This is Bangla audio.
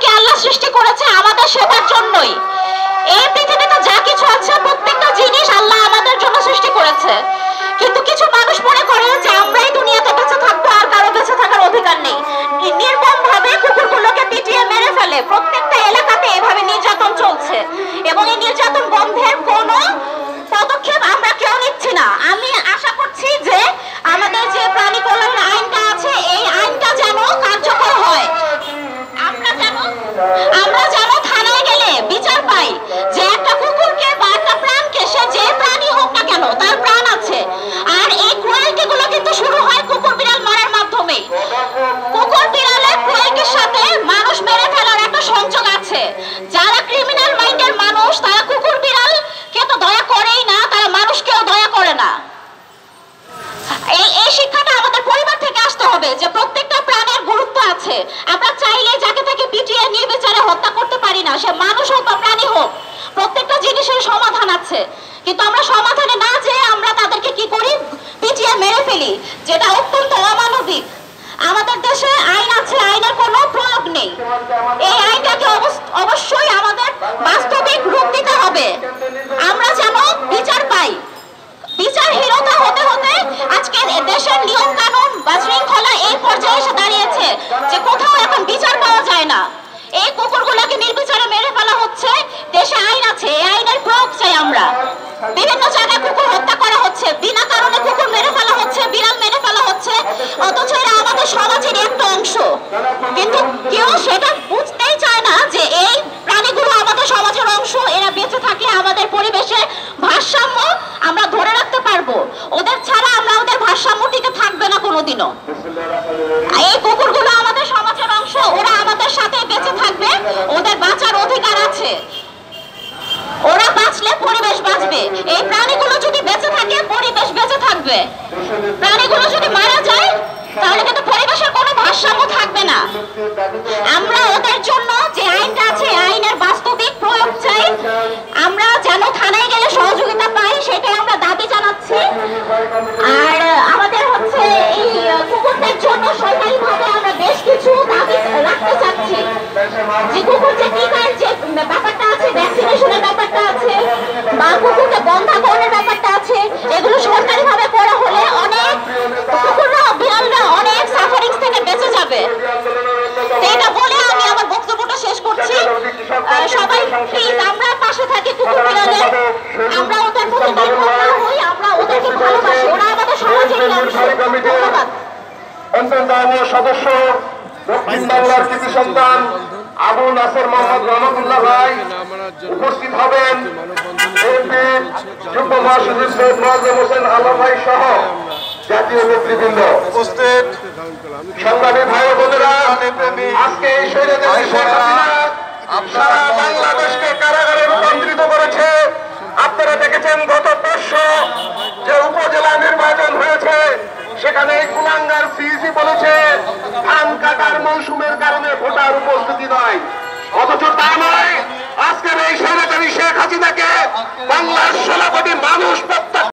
আমাদেরকে আল্লাহ সৃষ্টি করেছে আমাদের সেবার জন্যই। এই পৃথিবীতে যা কিছু আছে প্রত্যেকটা জিনিস আল্লাহ আমাদের জন্য সৃষ্টি করেছে। কিন্তু কিছু মানুষ মনে করে যে আমরাই দুনিয়াতে বেঁচে থাকবো, আর কারো বেঁচে থাকার অধিকার নেই। নির্মম ভাবে কুকুরগুলোকে পিটিয়ে মেরে ফেলে। প্রত্যেকটা এলাকাতে এভাবে নির্যাতন চলছে এবং এই নির্যাতন বন্ধের কোনো পদক্ষেপ আমরা কেউ নিচ্ছি না। আমি আশা করছি যে আমাদের যে প্রাণী কল্যাণ আইনটা আছে এই আইনটা যেন কার্যকর হয়। আমরা যেন থানায় গেলে বিচার পাই যে একটা কুকুরকে বা একটা প্রাণকে, সে যে প্রাণী হোক না কেন, তার প্রাণ আছে। আর এই ক্রুয়েলটি গুলো কিন্তু শুরু হয় কুকুর বিড়াল মারার মাধ্যমে। কুকুর বিড়ালের ক্রুয়েলটির সাথে মানুষ মেরে ফেলার একটা সংযোগ আছে। যারা ক্রিমিনাল মাইন্ডের মানুষ তারা কুকুর বিড়ালকে তো দয়া করেই না, তারা মানুষকেও দয়া করে না। এই শিক্ষাটা আমাদের পরিবার থেকে আসতে হবে যে প্রত্যেকটা প্রাণের গুরুত্ব আছে। আমরা চাইলে যাকে তাকে পিটিয়ে নির্বিচারে হত্যা করতে পারি না, সে মানুষ হোক বা প্রাণী হোক। প্রত্যেকটা জিনিসের সমাধান আছে, কিন্তু আমরা সমাধানে না যেয়ে আমরা তাদেরকে কি করি, পিটিয়ে মেরে ফেলি, যেটা অত্যন্ত অমানবিক। আমাদের দেশে আইন আছে, আইনের কোনো প্রয়োগ নেই। এই আইনটাকে অবশ্যই আমাদের বাস্তবিক রূপ দিতে হবে। আমরা যেন বিচার পাই। বিচারহীনতা হতে হতে আজকে দেশের নিয়ম কানুন বা শৃঙ্খলা এই পর্যায়ে এসে দাঁড়িয়েছে যে কোথাও এখন বিচার পাওয়া যায় না। এই কুকুরগুলোকে নির্বিচারে মেরে ফেলা হচ্ছে। দেশে আইন আছে, এই আইনের প্রয়োগ চাই আমরা। বিভিন্ন জায়গায় কুকুর হত্যা করা হচ্ছে, বিনা কারণে কুকুর মেরে ফেলা হচ্ছে, বিড়াল মেরে ফেলা হচ্ছে, অথচ এরা আমাদের সমাজের একটা অংশ। কিন্তু কেউ সেটা বুঝতেই চায় না যে এই প্রাণীগুলো আমাদের সমাজের অংশ। এরা বেঁচে থাকলে আমাদের পরিবেশে ভারসাম্য আমরা ধরে রাখতে পারবো। ওদের ছাড়া আমরা ওদের ভারসাম্য টিকে থাকবে না কোনোদিনও। এই কুকুরগুলো আমাদের সমাজের অংশ, ওরা আমাদের সাথে বেঁচে থাকবে, ওদের বাঁচার অধিকার আছে। ওরা বাঁচলে পরিবেশ বাঁচবে। এই প্রাণীগুলো যদি বেঁচে থাকে পরিবেশ বেঁচে থাকবে। প্রাণীগুলো যদি মারা যায় তাহলে কিন্তু পরিবেশের কোনো ভারসাম্য থাকবে না। আমরা ওদের জন্য যে আইনটা আছে আইনের বাস্তবিক প্রয়োগ চাই। আমরা যেন থানায় গেলে সহযোগিতা পাই, সেটাই আমরা দাবি জানাচ্ছি। আর আমাদের হচ্ছে এই কুকুরদের জন্য সরকারিভাবে আমরা বেশ কিছু দাবি রাখতে চাচ্ছি। যে কুকুর যে টিকার যে ব্যাপারটা আছে, ভ্যাকসিনেশনের ব্যাপারটা আছে, বা কুকুরকে বন্ধাকরণের ব্যাপারটা আছে, এগুলো সরকারিভাবে করা হলে অনেক কুকুররা, বিড়ালরা অনেক সাফারিংস থেকে বেঁচে যাবে। এটা বলে আমি আমার বক্তব্যটা শেষ করছি। সবাই প্লিজ আমরা পাশে থাকি কুকুর বিড়ালের, আমরা ওদের প্রতি দায়বদ্ধ হই, আমরা ওদেরকে ভালোবাসি, ওরা আমাদের সমাজের অংশ। ধন্যবাদ। সদস্য দক্ষিণ বাংলার কৃতি সন্তান আবু নাসের মোহাম্মদ রহমতুল্লাহ ভাই উপস্থিত হবেন। যুগ্ম মহাসচিব সৈয়দ মোয়াজ্জেম হোসেন আলম ভাই সহ জাতীয় নেতৃবৃন্দ উপস্থিত। সংগ্রামী ভাই বোনেরা, আজকে এই শহীদ সারা বাংলাদেশকে কারাগার